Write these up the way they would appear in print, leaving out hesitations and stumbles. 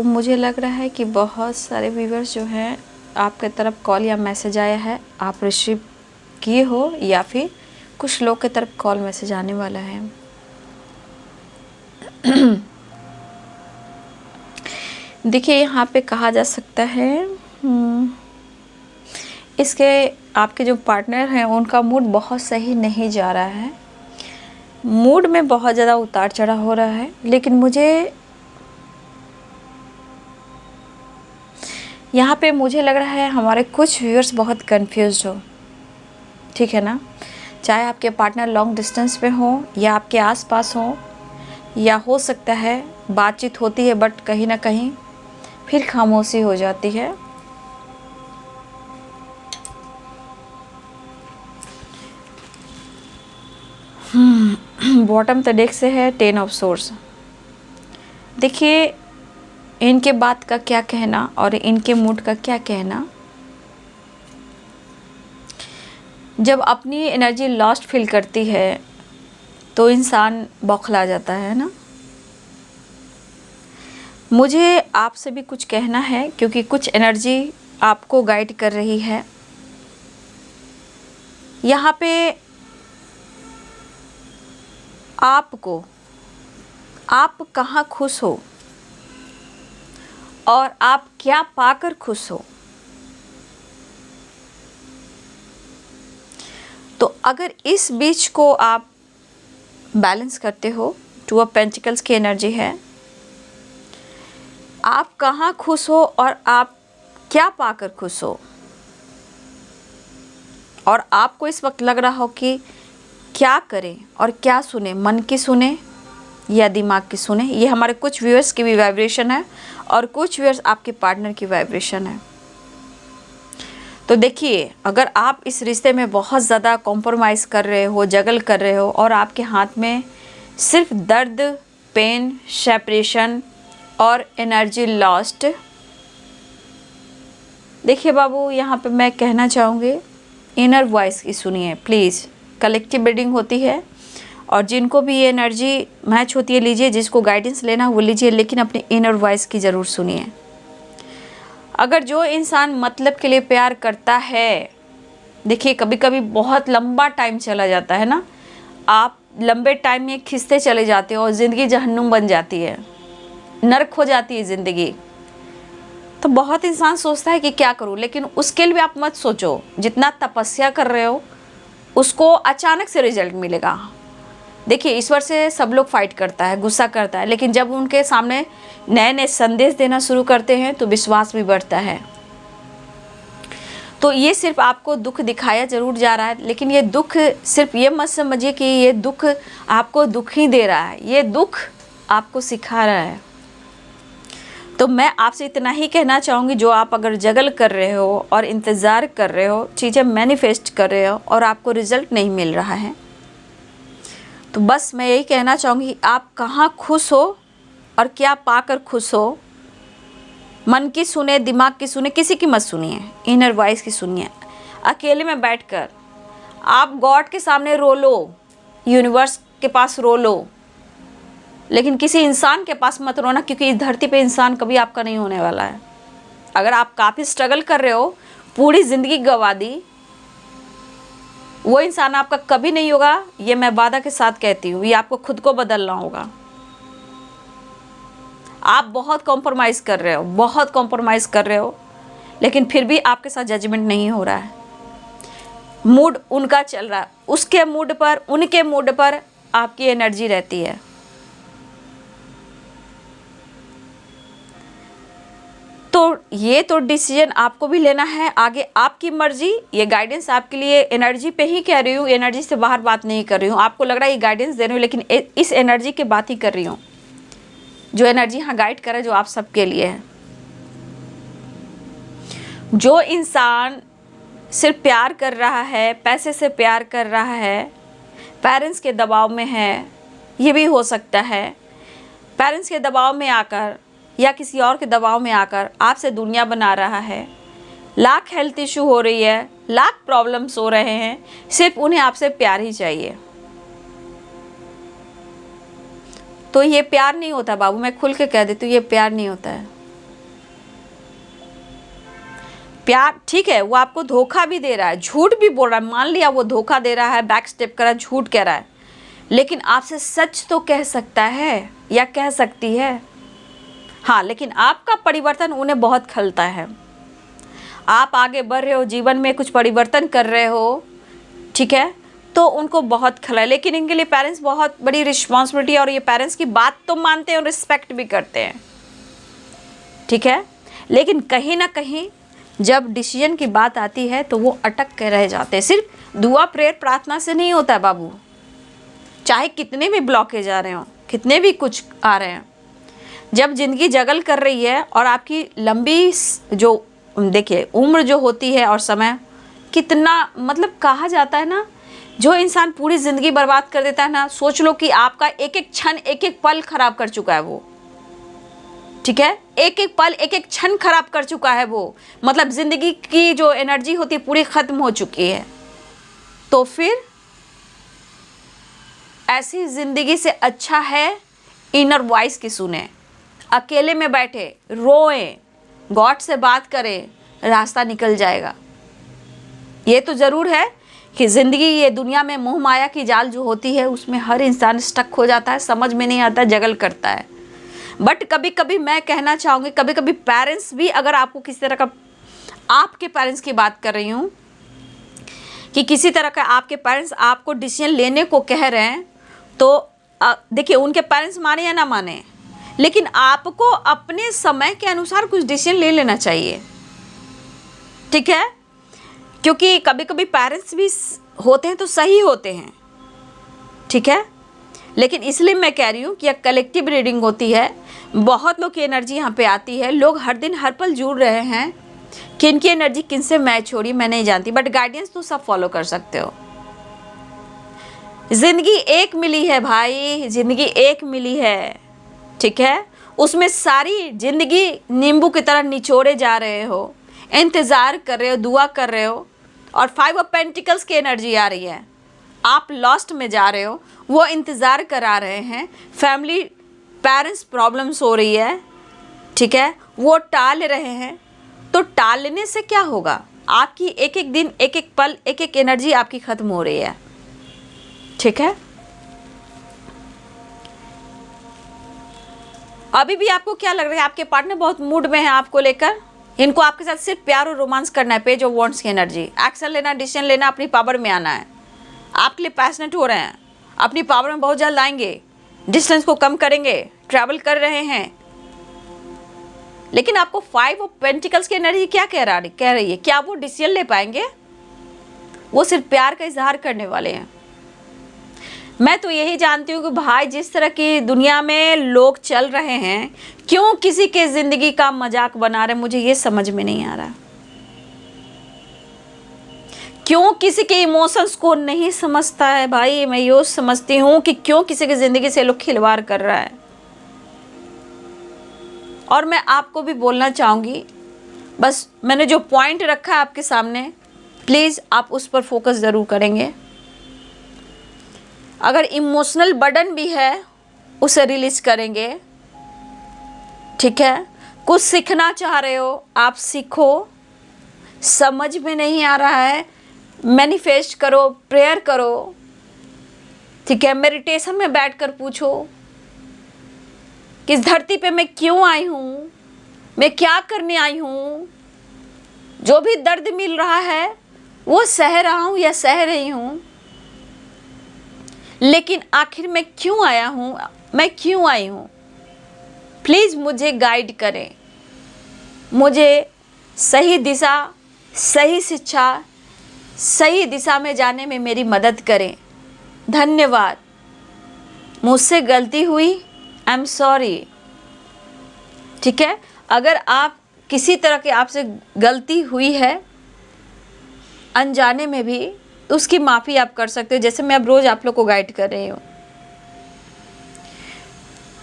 तो मुझे लग रहा है कि बहुत सारे व्यूवर्स जो हैं आपके तरफ कॉल या मैसेज आया है, आप रिसीव किए हो या फिर कुछ लोग के तरफ कॉल मैसेज आने वाला है। देखिए यहाँ पे कहा जा सकता है इसके आपके जो पार्टनर हैं उनका मूड बहुत सही नहीं जा रहा है, मूड में बहुत ज़्यादा उतार चढ़ाव हो रहा है। लेकिन मुझे यहाँ पे मुझे लग रहा है हमारे कुछ व्यूअर्स बहुत कंफ्यूज्ड हो, ठीक है ना। चाहे आपके पार्टनर लॉन्ग डिस्टेंस पे हो या आपके आसपास हो, या हो सकता है बातचीत होती है बट कहीं ना कहीं फिर खामोशी हो जाती है। बॉटम द डेक से है 10 ऑफ सोर्स। देखिए इनके बात का क्या कहना और इनके मूड का क्या कहना। जब अपनी एनर्जी लॉस्ट फील करती है तो इंसान बौखला जाता है ना। मुझे आपसे भी कुछ कहना है क्योंकि कुछ एनर्जी आपको गाइड कर रही है। यहाँ पे आपको, आप कहाँ खुश हो और आप क्या पाकर खुश हो। तो अगर इस बीच को आप बैलेंस करते हो, 2 ऑफ पेंटिकल्स की एनर्जी है, आप कहाँ खुश हो और आप क्या पाकर खुश हो, और आपको इस वक्त लग रहा हो कि क्या करें और क्या सुने, मन की सुने या दिमाग की सुने। ये हमारे कुछ व्यूअर्स की भी वाइब्रेशन है और कुछ व्यूअर्स आपके पार्टनर की वाइब्रेशन है। तो देखिए अगर आप इस रिश्ते में बहुत ज़्यादा कॉम्प्रोमाइज़ कर रहे हो, जगल कर रहे हो और आपके हाथ में सिर्फ दर्द, पेन, सेपरेशन और एनर्जी लॉस्ट। देखिए बाबू यहाँ पे मैं कहना चाहूँगी इनर वॉइस की सुनिए प्लीज़। कलेक्टिव रीडिंग होती है और जिनको भी ये एनर्जी मैच होती है लीजिए, जिसको गाइडेंस लेना वो लीजिए, लेकिन अपने इनर वॉइस की ज़रूर सुनिए। अगर जो इंसान मतलब के लिए प्यार करता है, देखिए कभी कभी बहुत लंबा टाइम चला जाता है ना, आप लंबे टाइम में खिंचते चले जाते हो और ज़िंदगी जहन्नुम बन जाती है, नर्क हो जाती है ज़िंदगी। तो बहुत इंसान सोचता है कि क्या करूं, लेकिन उसके लिए आप मत सोचो। जितना तपस्या कर रहे हो उसको अचानक से रिजल्ट मिलेगा। देखिए ईश्वर से सब लोग फाइट करता है, गुस्सा करता है, लेकिन जब उनके सामने नए नए संदेश देना शुरू करते हैं तो विश्वास भी बढ़ता है। तो ये सिर्फ आपको दुख दिखाया जरूर जा रहा है, लेकिन ये दुख सिर्फ ये मत समझिए कि ये दुख आपको दुख ही दे रहा है, ये दुख आपको सिखा रहा है। तो मैं आपसे इतना ही कहना चाहूँगी, जो आप अगर जगल कर रहे हो और इंतज़ार कर रहे हो, चीज़ें मैनिफेस्ट कर रहे हो और आपको रिज़ल्ट नहीं मिल रहा है, तो बस मैं यही कहना चाहूँगी आप कहाँ खुश हो और क्या पाकर खुश हो। मन की सुने, दिमाग की सुने, किसी की मत सुनिए, इनर वॉइस की सुनिए। अकेले में बैठकर आप गॉड के सामने रो लो, यूनिवर्स के पास रो लो, लेकिन किसी इंसान के पास मत रोना, क्योंकि इस धरती पे इंसान कभी आपका नहीं होने वाला है। अगर आप काफ़ी स्ट्रगल कर रहे हो, पूरी ज़िंदगी गंवा दी, वो इंसान आपका कभी नहीं होगा, ये मैं वादा के साथ कहती हूँ। ये आपको खुद को बदलना होगा। आप बहुत कॉम्प्रोमाइज़ कर रहे हो, बहुत कॉम्प्रोमाइज़ कर रहे हो, लेकिन फिर भी आपके साथ जजमेंट नहीं हो रहा है। मूड उनका चल रहा है, उसके मूड पर, उनके मूड पर आपकी एनर्जी रहती है। तो ये तो डिसीजन आपको भी लेना है, आगे आपकी मर्जी। ये गाइडेंस आपके लिए एनर्जी पे ही कह रही हूँ, एनर्जी से बाहर बात नहीं कर रही हूँ। आपको लग रहा है ये गाइडेंस दे रही हूँ, लेकिन इस एनर्जी की बात ही कर रही हूँ, जो एनर्जी यहाँ गाइड कर रहा है, जो आप सबके लिए है। जो इंसान सिर्फ प्यार कर रहा है, पैसे से प्यार कर रहा है, पेरेंट्स के दबाव में है, ये भी हो सकता है। पेरेंट्स के दबाव में आकर या किसी और के दबाव में आकर आपसे दुनिया बना रहा है, लाख हेल्थ इशू हो रही है, लाख प्रॉब्लम्स हो रहे हैं, सिर्फ उन्हें आपसे प्यार ही चाहिए। तो ये प्यार नहीं होता बाबू, मैं खुल के कह देती हूँ, ये प्यार नहीं होता है। प्यार ठीक है, वो आपको धोखा भी दे रहा है, झूठ भी बोल रहा है, मान लिया वो धोखा दे रहा है, बैक स्टेप कर रहा है, झूठ कह रहा है, लेकिन आपसे सच तो कह सकता है या कह सकती है। हाँ, लेकिन आपका परिवर्तन उन्हें बहुत खलता है। आप आगे बढ़ रहे हो, जीवन में कुछ परिवर्तन कर रहे हो, ठीक है, तो उनको बहुत खला है। लेकिन इनके लिए पेरेंट्स बहुत बड़ी रिस्पॉन्सिबिलिटी है, और ये पेरेंट्स की बात तो मानते हैं और रिस्पेक्ट भी करते हैं, ठीक है, लेकिन कहीं ना कहीं जब डिसीजन की बात आती है तो वो अटक के रह जाते हैं। सिर्फ दुआ प्रेयर प्रार्थना से नहीं होता है बाबू, चाहे कितने भी ब्लॉकेज आ रहे हो, कितने भी कुछ आ रहे हैं, जब ज़िंदगी जगल कर रही है और आपकी लंबी जो देखिए उम्र जो होती है और समय कितना, मतलब कहा जाता है ना, जो इंसान पूरी ज़िंदगी बर्बाद कर देता है ना, सोच लो कि आपका एक एक क्षण एक एक पल खराब कर चुका है वो, ठीक है, एक एक पल एक एक क्षण खराब कर चुका है वो, मतलब ज़िंदगी की जो एनर्जी होती है पूरी ख़त्म हो चुकी है। तो फिर ऐसी ज़िंदगी से अच्छा है इनर वॉइस की सुने, अकेले में बैठे रोएं, गॉड से बात करें, रास्ता निकल जाएगा। ये तो ज़रूर है कि ज़िंदगी, ये दुनिया में मोह माया की जाल जो होती है उसमें हर इंसान स्टक हो जाता है, समझ में नहीं आता, जगल करता है। बट कभी कभी मैं कहना चाहूँगी, कभी कभी पेरेंट्स भी, अगर आपको किसी तरह का, आपके पेरेंट्स की बात कर रही हूँ कि किसी तरह का आपके पेरेंट्स आपको डिसीजन लेने को कह रहे हैं, तो देखिए उनके पेरेंट्स माने या ना माने, लेकिन आपको अपने समय के अनुसार कुछ डिसीजन ले लेना चाहिए, ठीक है, क्योंकि कभी कभी पेरेंट्स भी होते हैं तो सही होते हैं, ठीक है, लेकिन इसलिए मैं कह रही हूँ कि यह कलेक्टिव रीडिंग होती है, बहुत लोग की एनर्जी यहाँ पे आती है, लोग हर दिन हर पल जुड़ रहे हैं, किनकी एनर्जी किन से मैच हो रही है मैं नहीं जानती, बट गाइडेंस तो सब फॉलो कर सकते हो। ज़िंदगी एक मिली है भाई, ज़िंदगी एक मिली है, ठीक है, उसमें सारी ज़िंदगी नींबू की तरह निचोड़े जा रहे हो, इंतज़ार कर रहे हो, दुआ कर रहे हो, और 5 ऑफ पेंटिकल्स की एनर्जी आ रही है, आप लॉस्ट में जा रहे हो, वो इंतज़ार करा रहे हैं, फैमिली पेरेंट्स प्रॉब्लम्स हो रही है, ठीक है, वो टाल रहे हैं, तो टालने से क्या होगा, आपकी एक एक दिन एक एक पल एक एक एनर्जी आपकी ख़त्म हो रही है, ठीक है। अभी भी आपको क्या लग रहा है, आपके पार्टनर बहुत मूड में है आपको लेकर, इनको आपके साथ सिर्फ प्यार और रोमांस करना है, पेज ऑफ वॉन्ड्स की एनर्जी, एक्शन लेना, डिसीजन लेना, अपनी पावर में आना है, आपके लिए पैशनेट हो रहे हैं, अपनी पावर में बहुत जल्द आएंगे, डिस्टेंस को कम करेंगे, ट्रैवल कर रहे हैं, लेकिन आपको 5 ऑफ पेंटिकल्स की एनर्जी क्या कह रही है, क्या वो डिसीजन ले पाएंगे, वो सिर्फ प्यार का इजहार करने वाले हैं। मैं तो यही जानती हूँ कि भाई जिस तरह की दुनिया में लोग चल रहे हैं, क्यों किसी के ज़िंदगी का मजाक बना रहे, मुझे ये समझ में नहीं आ रहा, क्यों किसी के इमोशंस को नहीं समझता है भाई। मैं ये समझती हूँ कि क्यों किसी की ज़िंदगी से लोग खिलवाड़ कर रहा है। और मैं आपको भी बोलना चाहूँगी, बस मैंने जो पॉइंट रखा है आपके सामने, प्लीज़ आप उस पर फोकस ज़रूर करेंगे। अगर इमोशनल बर्डन भी है उसे रिलीज़ करेंगे, ठीक है। कुछ सीखना चाह रहे हो आप सीखो, समझ में नहीं आ रहा है मैनिफेस्ट करो, प्रेयर करो, ठीक है। मेडिटेशन में बैठकर पूछो कि इस धरती पे मैं क्यों आई हूँ, मैं क्या करने आई हूँ, जो भी दर्द मिल रहा है वो सह रहा हूँ या सह रही हूँ, लेकिन आखिर मैं क्यों आया हूँ, मैं क्यों आई हूँ। प्लीज़ मुझे गाइड करें, मुझे सही दिशा, सही शिक्षा, सही दिशा में जाने में मेरी मदद करें। धन्यवाद। मुझसे गलती हुई, आई एम सॉरी, ठीक है। अगर आप किसी तरह के आपसे गलती हुई है अनजाने में भी, तो उसकी माफ़ी आप कर सकते हो, जैसे मैं अब रोज़ आप लोग को गाइड कर रही हूँ।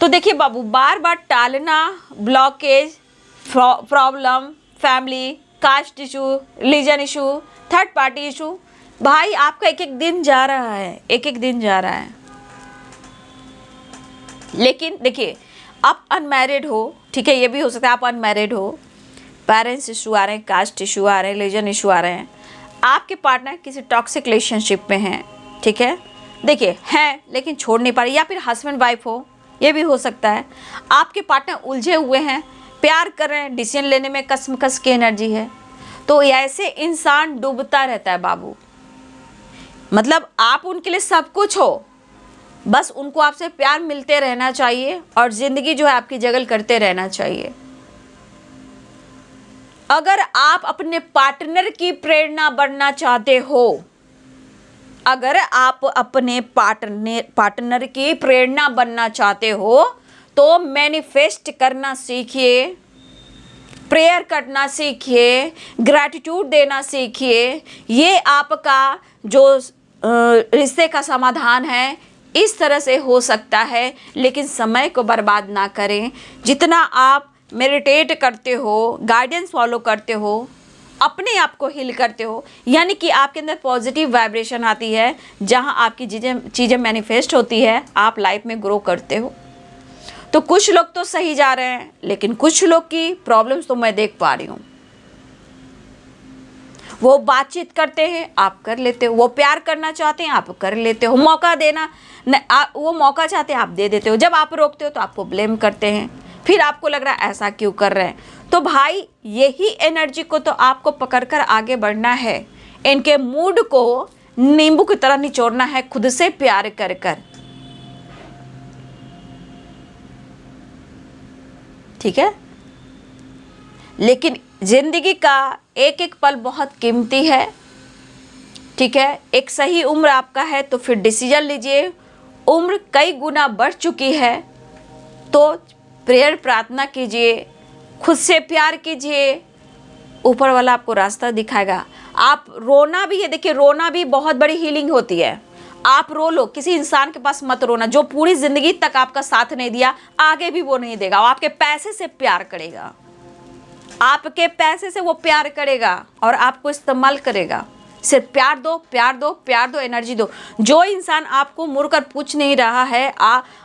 तो देखिए बाबू, बार बार टालना, blockage, problem, family, caste issue, religion issue, third party issue, भाई आपका एक एक दिन जा रहा है, एक एक दिन जा रहा है। लेकिन देखिए, आप अनमैरिड हो, ठीक है, ये भी हो सकता है आप अनमैरिड हो, पेरेंट्स इशू आ रहे हैं, कास्ट इशू आ रहे हैं, रिलीजन इशू आ रहे हैं, आपके पार्टनर किसी टॉक्सिक रिलेशनशिप में हैं, ठीक है, देखिए हैं लेकिन छोड़ नहीं पा रहे, या फिर हस्बैंड वाइफ हो, ये भी हो सकता है। आपके पार्टनर उलझे हुए हैं, प्यार कर रहे हैं, डिसीजन लेने में कसमकस की एनर्जी है, तो ऐसे इंसान डूबता रहता है बाबू। मतलब आप उनके लिए सब कुछ हो, बस उनको आपसे प्यार मिलते रहना चाहिए और ज़िंदगी जो है आपकी जगल करते रहना चाहिए। अगर आप अपने पार्टनर की प्रेरणा बनना चाहते हो, अगर आप अपने पार्टनर की प्रेरणा बनना चाहते हो तो मैनिफेस्ट करना सीखिए, प्रेयर करना सीखिए, ग्रैटिट्यूड देना सीखिए। ये आपका जो रिश्ते का समाधान है इस तरह से हो सकता है, लेकिन समय को बर्बाद ना करें। जितना आप मेडिटेट करते हो, गाइडेंस फॉलो करते हो, अपने आप को हील करते हो, यानी कि आपके अंदर पॉजिटिव वाइब्रेशन आती है, जहां आपकी चीज़ें मैनिफेस्ट होती है, आप लाइफ में ग्रो करते हो। तो कुछ लोग तो सही जा रहे हैं, लेकिन कुछ लोग की प्रॉब्लम्स तो मैं देख पा रही हूँ। वो बातचीत करते हैं, आप कर लेते हो, वो प्यार करना चाहते हैं, आप कर लेते हो, मौका देना वो मौका चाहते हैं, आप दे देते हो, जब आप रोकते हो तो आपको ब्लेम करते हैं, फिर आपको लग रहा है ऐसा क्यों कर रहे हैं। तो भाई यही एनर्जी को तो आपको पकड़कर आगे बढ़ना है, इनके मूड को नींबू की तरह निचोड़ना है, खुद से प्यार कर कर, ठीक है। लेकिन जिंदगी का एक एक पल बहुत कीमती है, ठीक है। एक सही उम्र आपका है तो फिर डिसीजन लीजिए, उम्र कई गुना बढ़ चुकी है तो प्रेयर प्रार्थना कीजिए, खुद से प्यार कीजिए, ऊपर वाला आपको रास्ता दिखाएगा। आप रोना भी है, देखिए रोना भी बहुत बड़ी हीलिंग होती है। आप रो लो, किसी इंसान के पास मत रोना जो पूरी जिंदगी तक आपका साथ नहीं दिया, आगे भी वो नहीं देगा। वो आपके पैसे से प्यार करेगा, आपके पैसे से वो प्यार करेगा और आपको इस्तेमाल करेगा। सिर्फ प्यार दो, प्यार दो, प्यार दो, एनर्जी दो। जो इंसान आपको मुड़कर पूछ नहीं रहा है,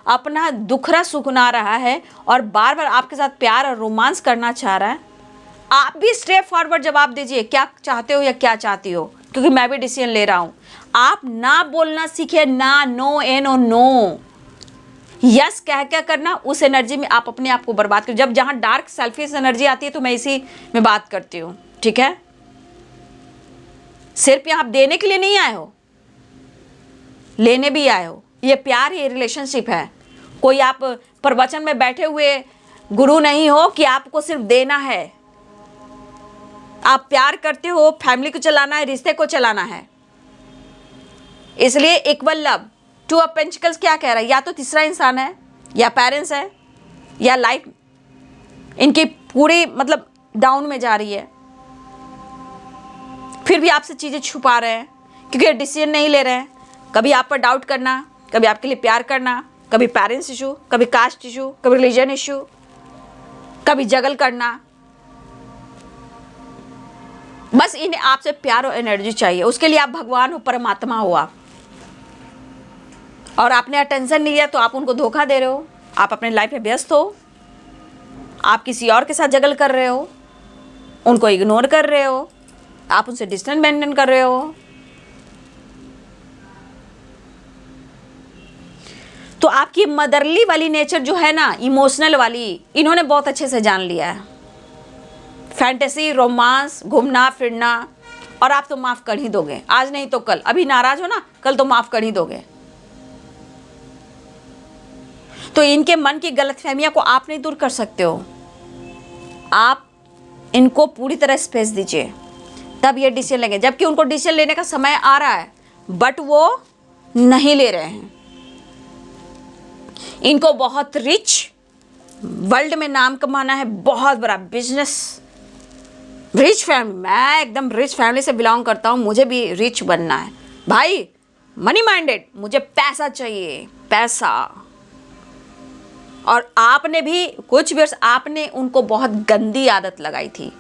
अपना दुखरा सुखना रहा है और बार बार आपके साथ प्यार और रोमांस करना चाह रहा है, आप भी स्ट्रेट फॉरवर्ड जवाब दीजिए, क्या चाहते हो या क्या चाहती हो, क्योंकि मैं भी डिसीजन ले रहा हूँ। आप ना बोलना सीखे, ना, नो, एनो, नो, यस क्या क्या करना, उस एनर्जी में आप अपने आप को बर्बाद कर। जब जहाँ डार्क सेल्फिश एनर्जी आती है तो मैं इसी में बात करती हूँ, ठीक है। सिर्फ यहाँ आप देने के लिए नहीं आए हो, लेने भी आए हो। ये प्यार, ये रिलेशनशिप है। कोई आप प्रवचन में बैठे हुए गुरु नहीं हो कि आपको सिर्फ देना है। आप प्यार करते हो, फैमिली को चलाना है, रिश्ते को चलाना है। इसलिए equal love, two of pentacles क्या कह रहा है, या तो तीसरा इंसान है, या पेरेंट्स है, या लाइफ इनकी पूरी मतलब डाउन में जा रही है, फिर भी आपसे चीज़ें छुपा रहे हैं क्योंकि डिसीजन नहीं ले रहे हैं। कभी आप पर डाउट करना, कभी आपके लिए प्यार करना, कभी पेरेंट्स इशू, कभी कास्ट इशू, कभी रिलीजन इशू, कभी जगल करना। बस इन्हें आपसे प्यार और एनर्जी चाहिए, उसके लिए आप भगवान हो, परमात्मा हो आप, और आपने अटेंशन नहीं दिया तो आप उनको धोखा दे रहे हो। आप अपने लाइफ में व्यस्त हो, आप किसी और के साथ जगल कर रहे हो, उनको इग्नोर कर रहे हो, आप उनसे डिस्टेंस मेंटेन कर रहे हो। तो आपकी मदरली वाली नेचर जो है ना, इमोशनल वाली, इन्होंने बहुत अच्छे से जान लिया है। फैंटेसी, रोमांस, घूमना फिरना, और आप तो माफ़ कर ही दोगे, आज नहीं तो कल। अभी नाराज हो ना, कल तो माफ़ कर ही दोगे। तो इनके मन की गलतफहमियां को आप नहीं दूर कर सकते हो। आप इनको पूरी तरह स्पेस दीजिए, तब ये डिसीजन लेंगे। जबकि उनको डिसीजन लेने का समय आ रहा है, बट वो नहीं ले रहे हैं। इनको बहुत रिच वर्ल्ड में नाम कमाना है, बहुत बड़ा बिजनेस, रिच फैमिली। मैं एकदम रिच फैमिली से बिलोंग करता हूँ, मुझे भी रिच बनना है भाई, मनी माइंडेड, मुझे पैसा चाहिए, पैसा। और आपने भी कुछ वर्ष आपने उनको बहुत गंदी आदत लगाई थी,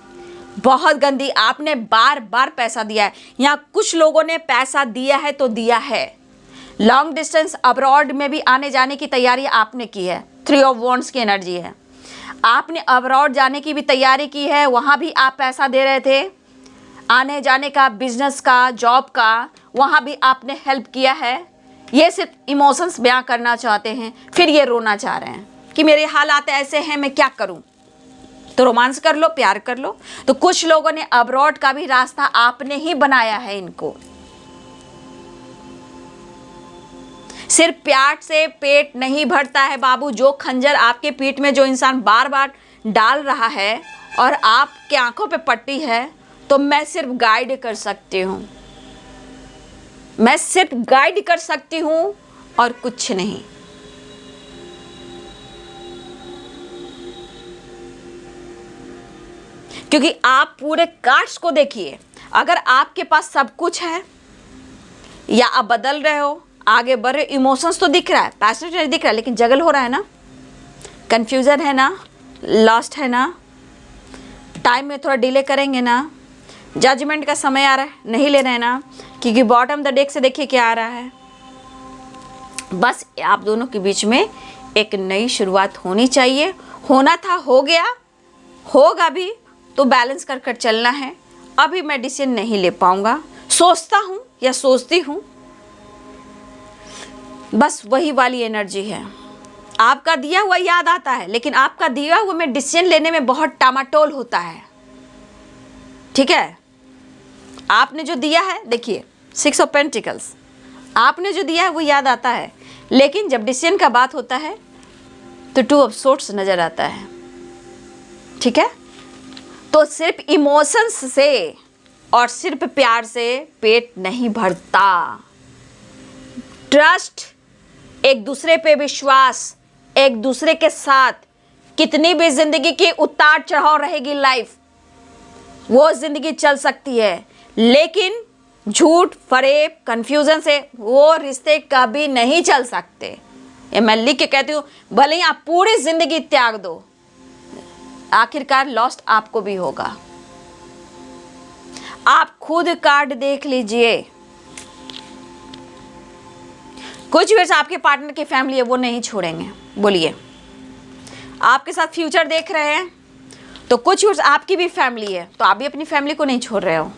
बहुत गंदी। आपने बार बार पैसा दिया है। यहाँ कुछ लोगों ने पैसा दिया है तो दिया है। लॉन्ग डिस्टेंस अब्रॉड में भी आने जाने की तैयारी आपने की है। 3 ऑफ वॉन्ड्स की एनर्जी है। आपने अब्रॉड जाने की भी तैयारी की है, वहाँ भी आप पैसा दे रहे थे, आने जाने का, बिजनेस का, जॉब का, वहाँ भी आपने हेल्प किया है। ये सिर्फ इमोशंस बयां करना चाहते हैं, फिर ये रोना चाह रहे हैं कि मेरे हालात ऐसे हैं, मैं क्या करूं। तो रोमांस कर लो, प्यार कर लो। तो कुछ लोगों ने अब्रॉड का भी रास्ता आपने ही बनाया है इनको। सिर्फ प्यार से पेट नहीं भरता है बाबू। जो खंजर आपके पीठ में जो इंसान बार बार डाल रहा है और आपके आंखों पे पट्टी है, तो मैं सिर्फ गाइड कर सकती हूँ, मैं सिर्फ गाइड कर सकती हूँ और कुछ नहीं। क्योंकि आप पूरे कार्ड्स को देखिए, अगर आपके पास सब कुछ है या आप बदल रहे हो, आगे बढ़ रहे, इमोशंस तो दिख रहा है, पैशनेट नहीं दिख रहा है, लेकिन जगल हो रहा है ना, कंफ्यूजन है ना, लॉस्ट है ना, टाइम में थोड़ा डिले करेंगे ना, जजमेंट का समय आ रहा है, नहीं ले रहे हैं ना, क्योंकि बॉटम द डेक से देखिए क्या आ रहा है। बस आप दोनों के बीच में एक नई शुरुआत होनी चाहिए। होना था, हो गया, होगा भी, तो बैलेंस कर कर चलना है। अभी मैं डिसीजन नहीं ले पाऊंगा, सोचता हूँ या सोचती हूँ, बस वही वाली एनर्जी है। आपका दिया हुआ याद आता है, लेकिन आपका दिया हुआ में डिसीजन लेने में बहुत टामाटोल होता है। ठीक है, आपने जो दिया है, देखिए 6 ऑफ पेंटिकल्स, आपने जो दिया है वो याद आता है, लेकिन जब डिसीजन का बात होता है तो 2 ऑफ सोर्ड्स नजर आता है। ठीक है, तो सिर्फ इमोशंस से और सिर्फ प्यार से पेट नहीं भरता। ट्रस्ट, एक दूसरे पे विश्वास, एक दूसरे के साथ, कितनी भी जिंदगी की उतार चढ़ाव रहेगी लाइफ, वो जिंदगी चल सकती है, लेकिन झूठ, फरेब, कंफ्यूजन से वो रिश्ते कभी नहीं चल सकते। ये मैं लिख के कहती हूँ, भले ही आप पूरी जिंदगी त्याग दो, आखिरकार लॉस्ट आपको भी होगा। आप खुद कार्ड देख लीजिए। कुछ वर्ष आपके पार्टनर की फैमिली है, वो नहीं छोड़ेंगे। बोलिए, आपके साथ फ्यूचर देख रहे हैं, तो कुछ वर्ष आपकी भी फैमिली है, तो आप भी अपनी फैमिली को नहीं छोड़ रहे हो।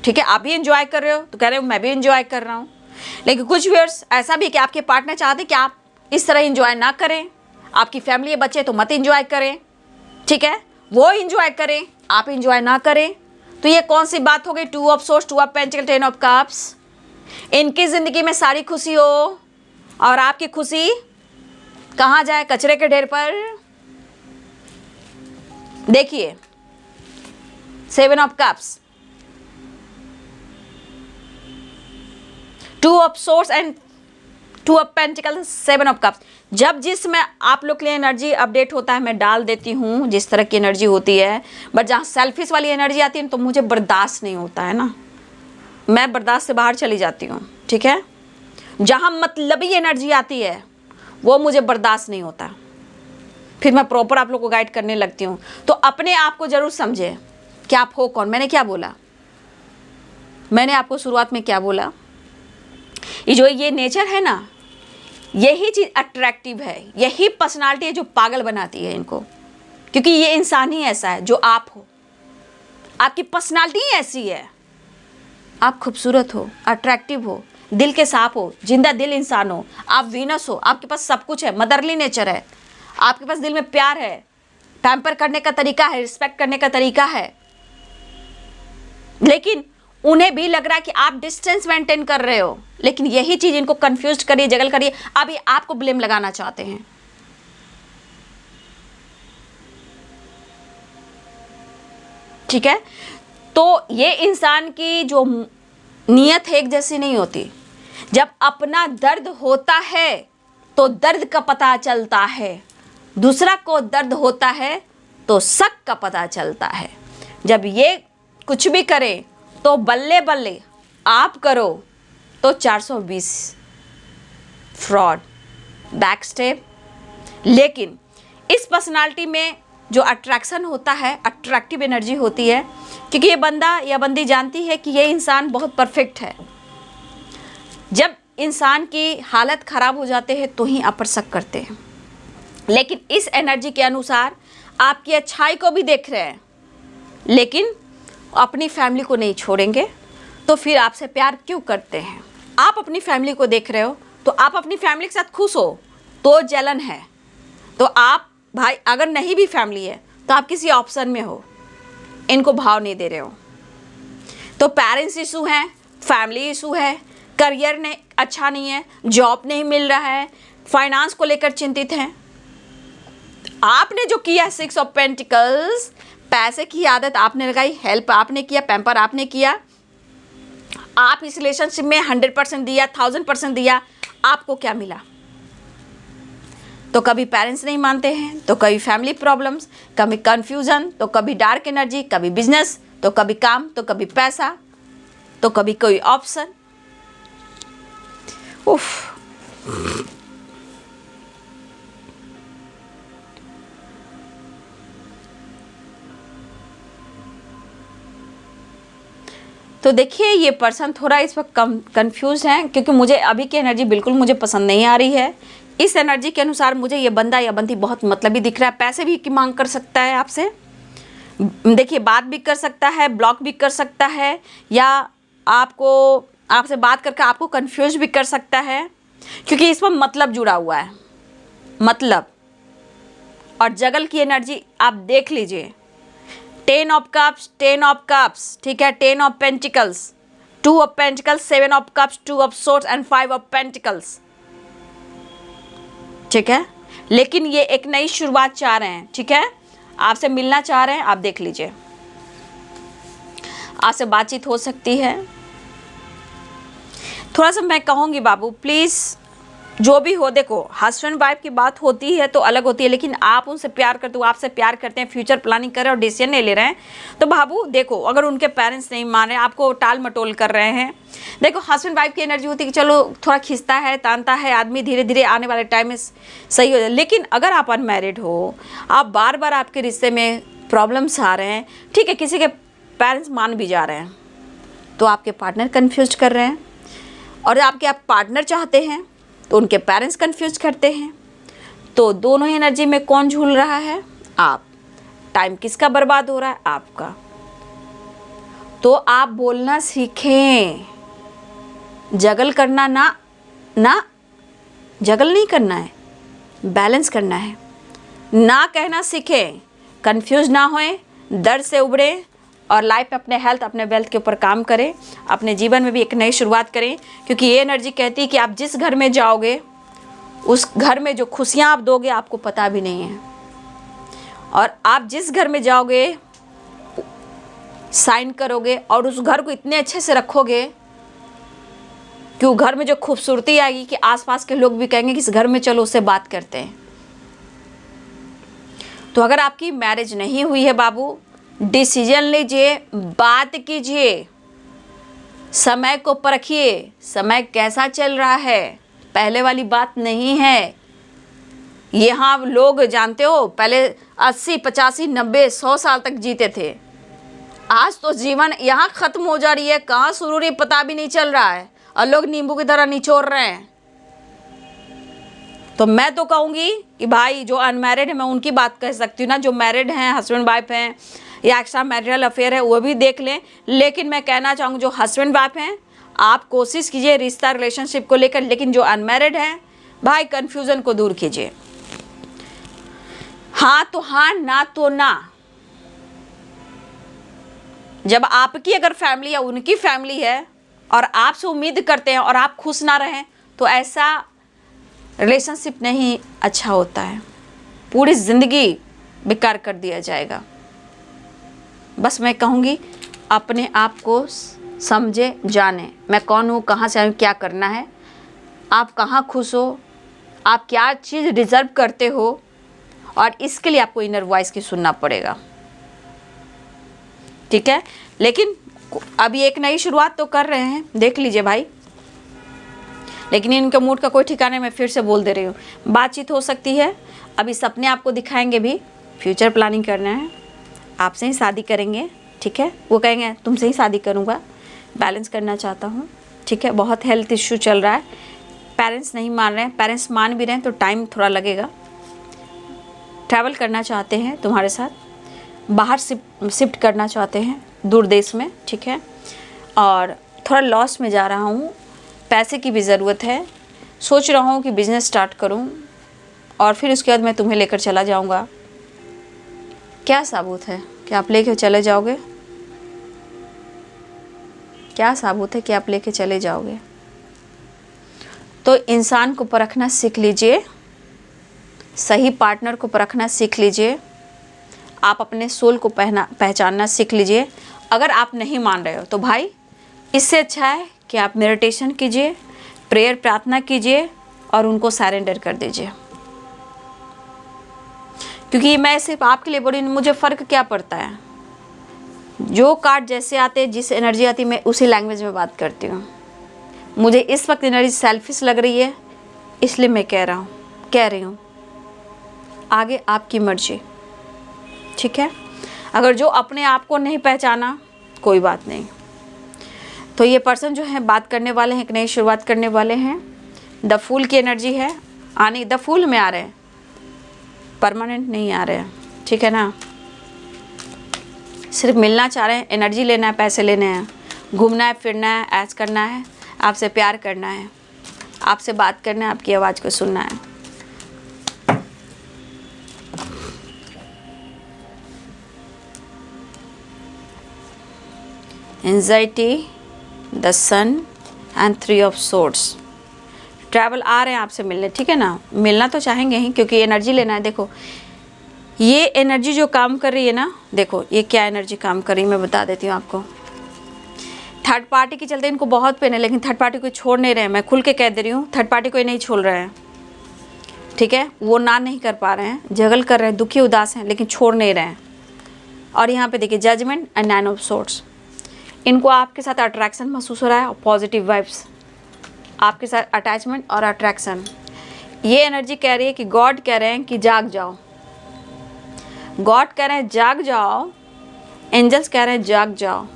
ठीक है, आप भी एंजॉय कर रहे हो, तो कह रहे हो मैं भी एंजॉय कर रहा हूँ। लेकिन कुछ वर्ष ऐसा भी कि आपके पार्टनर चाहते कि आप इस तरह एंजॉय ना करें, आपकी फैमिली है, बच्चे, तो मत एंजॉय करें। ठीक है, वो एंजॉय करें, आप एंजॉय ना करें, तो ये कौन सी बात हो गई। 2 of source, 2 of pentacle, 10 of cups. इनकी जिंदगी में सारी खुशी हो और आपकी खुशी कहाँ जाए, कचरे के ढेर पर। देखिए 7 of cups, 2 of source and 2 of pentacles, 7 of cups. जब जिसमें आप लोग के लिए एनर्जी अपडेट होता है, मैं डाल देती हूँ जिस तरह की एनर्जी होती है, बट जहाँ सेल्फिश वाली एनर्जी आती है तो मुझे बर्दाश्त नहीं होता है ना, मैं बर्दाश्त से बाहर चली जाती हूँ। ठीक है, जहाँ मतलबी एनर्जी आती है वो मुझे बर्दाश्त नहीं होता, फिर मैं प्रॉपर आप लोग को गाइड करने लगती हूँ। तो अपने आप को ज़रूर समझे कि आप हो कौन। मैंने क्या बोला, मैंने आपको शुरुआत में क्या बोला, ये जो ये नेचर है ना, यही चीज़ अट्रैक्टिव है, यही पर्सनालिटी है जो पागल बनाती है इनको, क्योंकि ये इंसान ही ऐसा है जो आप हो, आपकी पर्सनालिटी ही ऐसी है। आप खूबसूरत हो, अट्रैक्टिव हो, दिल के साफ हो, जिंदा दिल इंसान हो, आप वीनस हो, आपके पास सब कुछ है, मदरली नेचर है, आपके पास दिल में प्यार है, पैम्पर करने का तरीका है, रिस्पेक्ट करने का तरीका है, लेकिन उन्हें भी लग रहा है कि आप डिस्टेंस मेंटेन कर रहे हो। लेकिन यही चीज इनको कंफ्यूज करिए, जगल करिए, अभी आपको ब्लेम लगाना चाहते हैं। ठीक है, तो ये इंसान की जो नीयत है एक जैसी नहीं होती। जब अपना दर्द होता है तो दर्द का पता चलता है, दूसरा को दर्द होता है तो शक का पता चलता है। जब ये कुछ भी करे तो बल्ले बल्ले, आप करो तो 420 फ्रॉड, बैक स्टेप। लेकिन इस पर्सनालिटी में जो अट्रैक्शन होता है, अट्रैक्टिव एनर्जी होती है, क्योंकि ये बंदा या बंदी जानती है कि ये इंसान बहुत परफेक्ट है। जब इंसान की हालत ख़राब हो जाते हैं तो ही आप पर शक करते हैं, लेकिन इस एनर्जी के अनुसार आपकी अच्छाई को भी देख रहे हैं, लेकिन अपनी फैमिली को नहीं छोड़ेंगे, तो फिर आपसे प्यार क्यों करते हैं? आप अपनी फैमिली को देख रहे हो तो आप अपनी फैमिली के साथ खुश हो तो जलन है। तो आप भाई अगर नहीं भी फैमिली है तो आप किसी ऑप्शन में हो, इनको भाव नहीं दे रहे हो। तो पेरेंट्स इशू हैं, फैमिली इशू है, करियर ने अच्छा नहीं है, जॉब नहीं मिल रहा है, फाइनेंस को लेकर चिंतित हैं। आपने जो किया 6 ऑफ पेंटिकल्स, पैसे की आदत आपने लगाई, हेल्प आपने किया, पैम्पर आपने किया, आप इस रिलेशनशिप में 100% दिया, 1000% दिया, आपको क्या मिला? तो कभी पेरेंट्स नहीं मानते हैं, तो कभी फैमिली प्रॉब्लम्स, कभी कंफ्यूजन, तो कभी डार्क एनर्जी, कभी बिजनेस, तो कभी काम, तो कभी पैसा, तो कभी कोई ऑप्शन। उफ। तो देखिए ये पर्सन थोड़ा इस वक्त कंफ्यूज है, क्योंकि मुझे अभी की एनर्जी बिल्कुल मुझे पसंद नहीं आ रही है। इस एनर्जी के अनुसार मुझे ये बंदा या बंदी बहुत मतलबी दिख रहा है। पैसे भी की मांग कर सकता है आपसे, देखिए बात भी कर सकता है, ब्लॉक भी कर सकता है, या आपसे बात करके आपको कंफ्यूज भी कर सकता है, क्योंकि इसमें मतलब जुड़ा हुआ है, मतलब। और जगल की एनर्जी आप देख लीजिए, 10 ऑफ कप्स, 10 ऑफ कप्स, ठीक है, 10 of pentacles, 2 of pentacles, 7 of cups, 2 of swords and 5 of pentacles, ठीक है। लेकिन ये एक नई शुरुआत चाह रहे हैं, ठीक है, आपसे मिलना चाह रहे हैं। आप देख लीजिए, आपसे बातचीत हो सकती है। थोड़ा सा मैं कहूँगी बाबू प्लीज़, जो भी हो, देखो हस्बैंड वाइफ की बात होती है तो अलग होती है, लेकिन आप उनसे प्यार करते हो, आपसे प्यार करते हैं, फ्यूचर प्लानिंग कर रहे हैं और डिसीजन नहीं ले रहे हैं, तो बाबू देखो अगर उनके पेरेंट्स नहीं मान रहे, आपको टाल मटोल कर रहे हैं, देखो हस्बैंड वाइफ की एनर्जी होती है कि चलो थोड़ा खिंचता है, तानता है आदमी, धीरे धीरे आने वाले टाइम में सही हो जाए। लेकिन अगर आप अनमैरिड हो, आप बार बार आपके रिश्ते में प्रॉब्लम्स आ रहे हैं, ठीक है, किसी के पेरेंट्स मान भी जा रहे हैं, तो आपके पार्टनर कन्फ्यूज कर रहे हैं, और आपके आप पार्टनर चाहते हैं तो उनके पेरेंट्स कंफ्यूज करते हैं। तो दोनों एनर्जी में कौन झूल रहा है? आप। टाइम किसका बर्बाद हो रहा है? आपका। तो आप बोलना सीखें, जगल करना ना जगल नहीं करना है, बैलेंस करना है। ना कहना सीखें, कंफ्यूज ना होएं, दर्द से उबरें, और लाइफ में अपने हेल्थ, अपने वेल्थ के ऊपर काम करें, अपने जीवन में भी एक नई शुरुआत करें, क्योंकि ये एनर्जी कहती है कि आप जिस घर में जाओगे उस घर में जो खुशियाँ आप दोगे आपको पता भी नहीं है, और आप जिस घर में जाओगे साइन करोगे और उस घर को इतने अच्छे से रखोगे कि उस घर में जो खूबसूरती आएगी कि आसपास के लोग भी कहेंगे कि इस घर में चलो उससे बात करते हैं। तो अगर आपकी मैरिज नहीं हुई है बाबू, डिसीजन लीजिए, बात कीजिए, समय को परखिए, समय कैसा चल रहा है, पहले वाली बात नहीं है। यहाँ लोग जानते हो पहले 80, 85, 90, 100 साल तक जीते थे, आज तो जीवन यहाँ ख़त्म हो जा रही है, कहाँ शुरू हो रही है पता भी नहीं चल रहा है, और लोग नींबू की तरह निचोड़ रहे हैं। तो मैं तो कहूँगी कि भाई जो अनमैरिड है, मैं उनकी बात कह सकती हूँ ना, जो मैरिड हैं, हस्बैंड वाइफ हैं या एक्स्ट्रा मैरिटल अफेयर है वो भी देख लें। लेकिन मैं कहना चाहूँगी जो हस्बैंड वाइफ हैं, आप कोशिश कीजिए रिश्ता रिलेशनशिप को लेकर, लेकिन जो अनमैरिड हैं भाई कन्फ्यूज़न को दूर कीजिए। हाँ तो हाँ, ना तो ना। जब आपकी अगर फैमिली या उनकी फैमिली है और आपसे उम्मीद करते हैं और आप खुश ना रहें, तो ऐसा रिलेशनशिप नहीं अच्छा होता है, पूरी ज़िंदगी बेकार कर दिया जाएगा। बस मैं कहूँगी अपने आप को समझे, जाने मैं कौन हूँ, कहाँ से आऊँ, क्या करना है, आप कहाँ खुश हो, आप क्या चीज़ डिज़र्व करते हो, और इसके लिए आपको इनर वॉइस की सुनना पड़ेगा, ठीक है। लेकिन अभी एक नई शुरुआत तो कर रहे हैं, देख लीजिए भाई। लेकिन इनके मूड का कोई ठिकाने, मैं फिर से बोल दे रही हूँ, बातचीत हो सकती है। अभी सपने आपको दिखाएंगे भी, फ्यूचर प्लानिंग करना है, आपसे ही शादी करेंगे, ठीक है। वो कहेंगे तुमसे ही शादी करूँगा, बैलेंस करना चाहता हूँ, ठीक है। बहुत हेल्थ इश्यू चल रहा है, पेरेंट्स नहीं मान रहे हैं, पेरेंट्स मान भी रहे हैं तो टाइम थोड़ा लगेगा। ट्रैवल करना चाहते हैं तुम्हारे साथ, बाहर शिफ्ट करना चाहते हैं दूर देश में, ठीक है। और थोड़ा लॉस में जा रहा हूँ, पैसे की भी ज़रूरत है, सोच रहा हूँ कि बिज़नेस स्टार्ट करूँ और फिर उसके बाद मैं तुम्हें लेकर चला जाऊँगा। क्या साबुत है कि आप लेकर चले जाओगे? क्या साबुत है कि आप लेके चले जाओगे? तो इंसान को परखना सीख लीजिए, सही पार्टनर को परखना सीख लीजिए, आप अपने सोल को पहचानना सीख लीजिए। अगर आप नहीं मान रहे हो तो भाई इससे अच्छा है कि आप मेडिटेशन कीजिए, प्रेयर प्रार्थना कीजिए और उनको सरेंडर कर दीजिए। क्योंकि मैं सिर्फ आपके लिए बोल रही हूँ, मुझे फ़र्क क्या पड़ता है, जो कार्ड जैसे आते हैं, जिस एनर्जी आती है, मैं उसी लैंग्वेज में बात करती हूँ। मुझे इस वक्त एनर्जी सेल्फिश लग रही है, इसलिए मैं कह रही हूँ। आगे आपकी मर्जी, ठीक है। अगर जो अपने आप को नहीं पहचाना, कोई बात नहीं। तो ये पर्सन जो है बात करने वाले हैं, एक नई शुरुआत करने वाले हैं। द फूल की एनर्जी है, आने द फूल में आ रहे हैं, परमानेंट नहीं आ रहे हैं, ठीक है ना। सिर्फ मिलना चाह रहे हैं, एनर्जी लेना है, पैसे लेने हैं, घूमना है, फिरना है, ऐश करना है, आपसे प्यार करना है, आपसे बात करना है, आपकी आवाज़ को सुनना है। Anxiety, the sun and 3 of swords. Travel आ रहे हैं आपसे मिलने, ठीक है ना। मिलना तो चाहेंगे ही क्योंकि एनर्जी लेना है। देखो ये एनर्जी जो काम कर रही है ना, देखो ये क्या एनर्जी काम कर रही है, मैं बता देती हूँ आपको। थर्ड पार्टी के चलते इनको बहुत पेन है, लेकिन थर्ड पार्टी को छोड़ नहीं रहे हैं। मैं खुल के कह दे रही हूँ, थर्ड पार्टी को नहीं छोड़ रहे हैं, ठीक है। वो ना नहीं कर पा रहे हैं, जगल कर रहे हैं, दुखी उदास हैं, लेकिन छोड़ नहीं रहे हैं। और यहाँ पे देखिए जजमेंट एंड 9 ऑफ सोर्ड्स। इनको आपके साथ अट्रैक्शन महसूस हो रहा है और पॉजिटिव वाइब्स, आपके साथ अटैचमेंट और अट्रैक्शन। ये एनर्जी कह रही है कि गॉड कह रहे हैं कि जाग जाओ, गॉड कह रहे हैं जाग जाओ, एंजल्स कह रहे हैं जाग जाओ।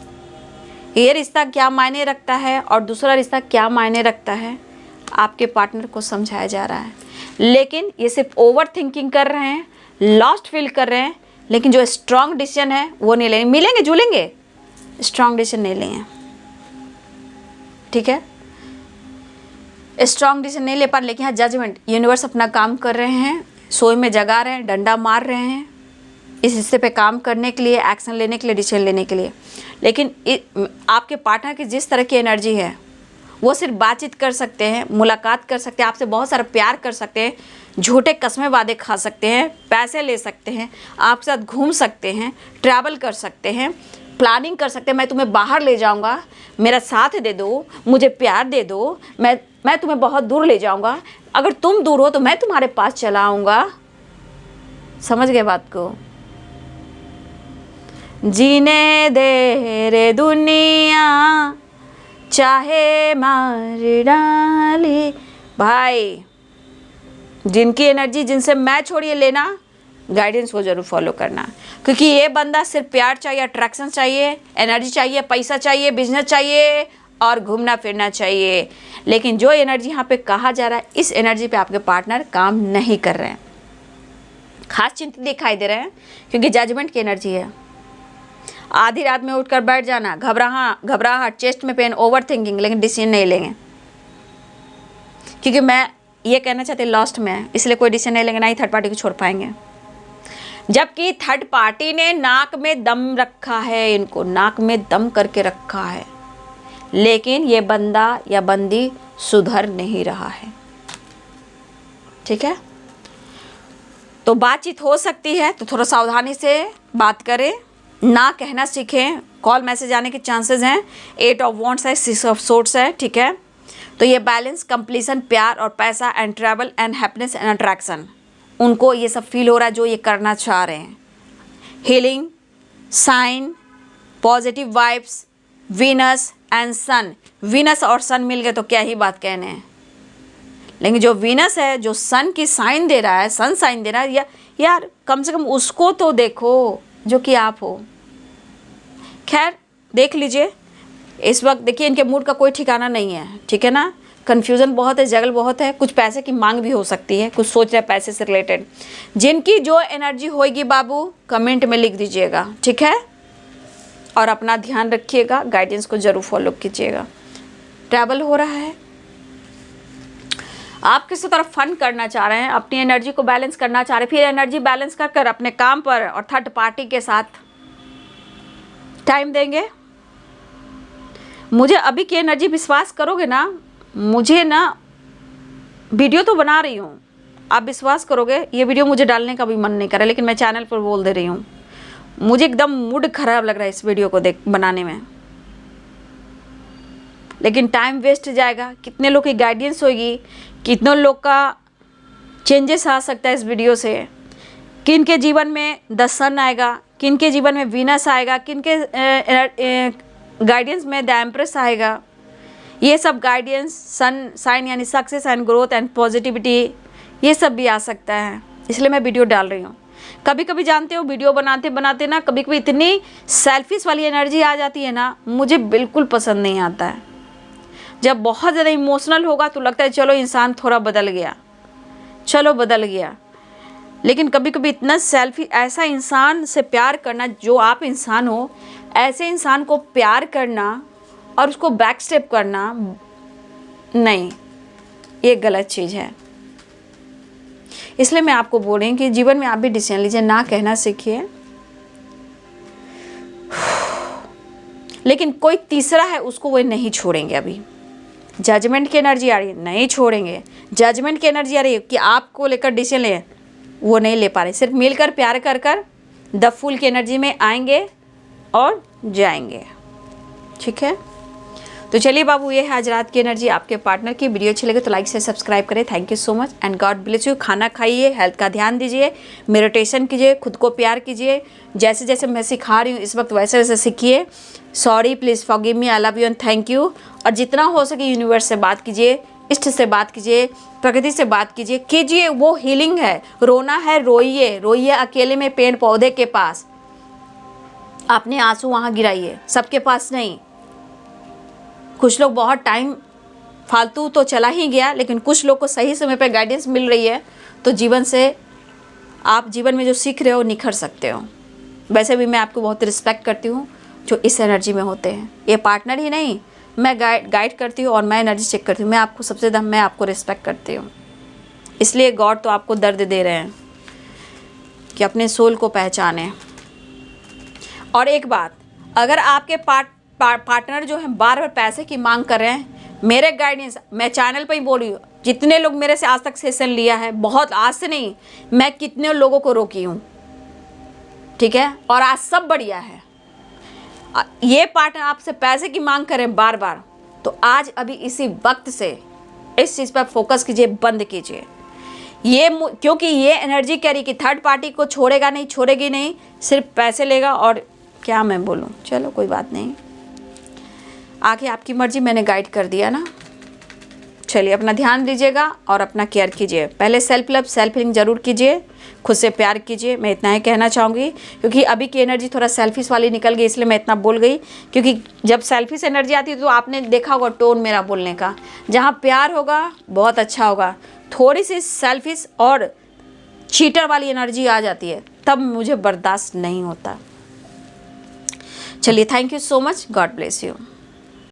ये रिश्ता क्या मायने रखता है और दूसरा रिश्ता क्या मायने रखता है, आपके पार्टनर को समझाया जा रहा है। लेकिन ये सिर्फ ओवर थिंकिंग कर रहे हैं, लॉस्ट फील कर रहे हैं, लेकिन जो स्ट्रॉन्ग डिसीजन है वो नहीं लेंगे। मिलेंगे जुलेंगे, स्ट्रॉन्ग डिसीजन नहीं लेंगे, ठीक है। स्ट्रॉन्ग डिसीजन नहीं ले पा, लेकिन हाँ जजमेंट, यूनिवर्स अपना काम कर रहे हैं, सोए में जगा रहे हैं, डंडा मार रहे हैं इस हिस्से पे काम करने के लिए, एक्शन लेने के लिए, डिसीजन लेने के लिए। लेकिन आपके पार्टनर की जिस तरह की एनर्जी है, वो सिर्फ बातचीत कर सकते हैं, मुलाकात कर सकते हैं, आपसे बहुत सारा प्यार कर सकते हैं, झूठे कस्में वादे खा सकते हैं, पैसे ले सकते हैं, आपके साथ घूम सकते हैं, ट्रैवल कर सकते हैं, प्लानिंग कर सकते हैं। मैं तुम्हें बाहर ले जाऊंगा, मेरा साथ दे दो, मुझे प्यार दे दो, मैं तुम्हें बहुत दूर ले जाऊंगा, अगर तुम दूर हो तो मैं तुम्हारे पास चला आऊँगा। समझ गए बात को? जीने दे रे दुनिया चाहे मार डाले। भाई जिनकी एनर्जी जिनसे मैच हो रही है, लेना, गाइडेंस को ज़रूर फॉलो करना। क्योंकि ये बंदा सिर्फ प्यार चाहिए, अट्रैक्शन चाहिए, एनर्जी चाहिए, पैसा चाहिए, बिजनेस चाहिए और घूमना फिरना चाहिए। लेकिन जो एनर्जी यहाँ पे कहा जा रहा है, इस एनर्जी पे आपके पार्टनर काम नहीं कर रहे हैं, खास चिंतित दिखाई दे रहे हैं, क्योंकि जजमेंट की एनर्जी है। आधी रात में उठकर बैठ जाना, घबराहट, चेस्ट में पेन, ओवर थिंकिंग, लेकिन डिसीजन नहीं लेंगे। क्योंकि मैं ये कहना चाहती लॉस्ट में है, इसलिए कोई डिसीजन नहीं लेंगे, ना ही थर्ड पार्टी को छोड़ पाएंगे। जबकि थर्ड पार्टी ने नाक में दम रखा है, इनको नाक में दम करके रखा है, लेकिन ये बंदा या बंदी सुधर नहीं रहा है, ठीक है। तो बातचीत हो सकती है, तो थोड़ा सावधानी से बात करें, ना कहना सीखें। कॉल मैसेज आने के चांसेस हैं। 8 ऑफ वॉन्ड्स है, 6 ऑफ सोर्ड्स है, ठीक है। तो ये बैलेंस, कंप्लीशन, प्यार और पैसा and travel and happiness and attraction, उनको ये सब फील हो रहा है जो ये करना चाह रहे हैं। Healing, sign, positive vibes, Venus and sun. Venus और सन मिल गए तो क्या ही बात कहने हैं। लेकिन जो वीनस है, जो सन की साइन दे रहा है, सन साइन दे रहा है, यार कम से कम उसको तो देखो जो कि आप हो। खैर देख लीजिए, इस वक्त देखिए इनके मूड का कोई ठिकाना नहीं है, ठीक है ना। कन्फ्यूज़न बहुत है, जगल बहुत है, कुछ पैसे की मांग भी हो सकती है, कुछ सोच रहे हैं पैसे से रिलेटेड। जिनकी जो एनर्जी होगी बाबू कमेंट में लिख दीजिएगा, ठीक है। और अपना ध्यान रखिएगा, गाइडेंस को ज़रूर फॉलो कीजिएगा। ट्रैवल हो रहा है, आप किसी तरफ फन करना चाह रहे हैं, अपनी एनर्जी को बैलेंस करना चाह रहे हैं, फिर एनर्जी बैलेंस कर कर अपने काम पर और थर्ड पार्टी के साथ टाइम देंगे। मुझे अभी की एनर्जी विश्वास करोगे ना, मुझे ना वीडियो तो बना रही हूँ, आप विश्वास करोगे ये वीडियो मुझे डालने का भी मन नहीं कर रहा, लेकिन मैं चैनल पर बोल दे रही हूँ। मुझे एकदम मूड खराब लग रहा है इस वीडियो को बनाने में, लेकिन टाइम वेस्ट जाएगा। कितने लोग की गाइडेंस होगी, कितने लोग का चेंजेस आ सकता है इस वीडियो से। किन के जीवन में द सन आएगा, किन के जीवन में वीनस आएगा, किन के गाइडेंस में द एम्प्रेस आएगा। ये सब गाइडेंस सन साइन यानी success and growth and positivity, ये सब भी आ सकता है, इसलिए मैं वीडियो डाल रही हूँ। कभी कभी जानते हो वीडियो बनाते बनाते ना कभी कभी इतनी सेल्फिश वाली एनर्जी आ जाती है ना, मुझे बिल्कुल पसंद नहीं आता है। जब बहुत ज़्यादा इमोशनल होगा तो लगता है चलो इंसान थोड़ा बदल गया, चलो बदल गया। लेकिन कभी कभी इतना सेल्फी, ऐसा इंसान से प्यार करना जो आप इंसान हो, ऐसे इंसान को प्यार करना और उसको बैक स्टेप करना, नहीं, ये गलत चीज़ है। इसलिए मैं आपको बोल रही हूँ कि जीवन में आप भी डिसीजन लीजिए, ना कहना सीखिए। लेकिन कोई तीसरा है, उसको वो नहीं छोड़ेंगे। अभी जजमेंट की एनर्जी आ रही है, नहीं छोड़ेंगे। जजमेंट की एनर्जी आ रही है कि आपको लेकर डिसीजन ले, वो नहीं ले पा रहे। सिर्फ मिलकर प्यार कर कर द फूल की एनर्जी में आएंगे और जाएंगे, ठीक है। तो चलिए बाबू, ये है आज रात की एनर्जी आपके पार्टनर की। वीडियो अच्छी लगे तो लाइक से सब्सक्राइब करें। Thank you so much and God bless you. खाना खाइए, हेल्थ का ध्यान दीजिए, मेडिटेशन कीजिए, खुद को प्यार कीजिए। जैसे जैसे मैं सिखा रही हूँ इस वक्त वैसे वैसे सीखिए। Sorry, please forgive me, I love you and thank you. और जितना हो सके यूनिवर्स से बात कीजिए, इष्ट से बात कीजिए, प्रकृति से बात कीजिए। वो हीलिंग है। रोना है, रोइए, रोइए अकेले में पेड़ पौधे के पास। अपने आंसू वहाँ गिराइए, सबके पास नहीं। कुछ लोग बहुत टाइम फालतू तो चला ही गया, लेकिन कुछ लोग को सही समय पर गाइडेंस मिल रही है, तो जीवन से आप जीवन में जो सीख रहे हो निखर सकते हो। वैसे भी मैं आपको बहुत रिस्पेक्ट करती हूँ जो इस एनर्जी में होते हैं। ये पार्टनर ही नहीं, मैं गाइड करती हूँ और मैं एनर्जी चेक करती हूँ। मैं आपको सबसे ज़्यादा मैं आपको रिस्पेक्ट करती हूँ। इसलिए गॉड तो आपको दर्द दे रहे हैं कि अपने सोल को पहचाने। और एक बात, अगर आपके पार्टनर जो है बार बार पैसे की मांग कर रहे हैं, मेरे गाइडेंस, मैं चैनल पर ही बोल रही हूँ, जितने लोग मेरे से आज तक सेशन लिया है, बहुत आज से नहीं, मैं कितने लोगों को रोकी हूँ, ठीक है। और आज सब बढ़िया है। ये पार्टनर आपसे पैसे की मांग करें बार बार, तो आज अभी इसी वक्त से इस चीज़ पर फोकस कीजिए, बंद कीजिए। क्योंकि ये एनर्जी कह रही कि थर्ड पार्टी को छोड़ेगा नहीं, छोड़ेगी नहीं, सिर्फ पैसे लेगा। और क्या मैं बोलूँ, चलो कोई बात नहीं, आगे आपकी मर्जी, मैंने गाइड कर दिया ना। चलिए, अपना ध्यान दीजिएगा और अपना केयर कीजिए। पहले सेल्फ लव, सेल्फ हीलिंग ज़रूर कीजिए, खुद से प्यार कीजिए। मैं इतना ही कहना चाहूँगी, क्योंकि अभी की एनर्जी थोड़ा सेल्फिश वाली निकल गई, इसलिए मैं इतना बोल गई। क्योंकि जब सेल्फिश एनर्जी आती है तो आपने देखा होगा टोन मेरा बोलने का, जहाँ प्यार होगा बहुत अच्छा होगा। थोड़ी सी सेल्फिश और चीटर वाली एनर्जी आ जाती है, तब मुझे बर्दाश्त नहीं होता। चलिए, thank you so much, God bless you.